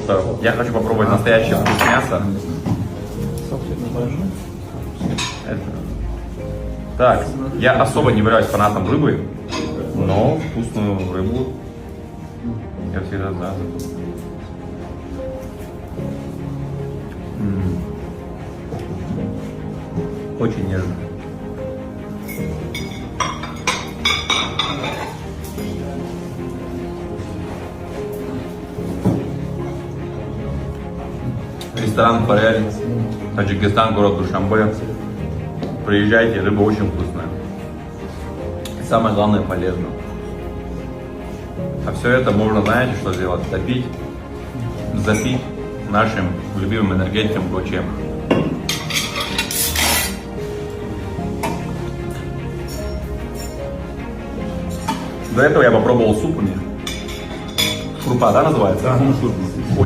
что я хочу попробовать настоящий вкус мяса. Это. Так, я особо не являюсь фанатом рыбы, но вкусную рыбу я всегда за. Очень нежно. Ресторан Форель, Таджикистан, город Душанбе. Приезжайте, рыба очень вкусная. И самое главное, полезно. А все это можно, знаете, что сделать? Запить нашим любимым энергетиком ГОЧЕ. До этого я попробовал суп у них. Шурпа, да, называется? Да,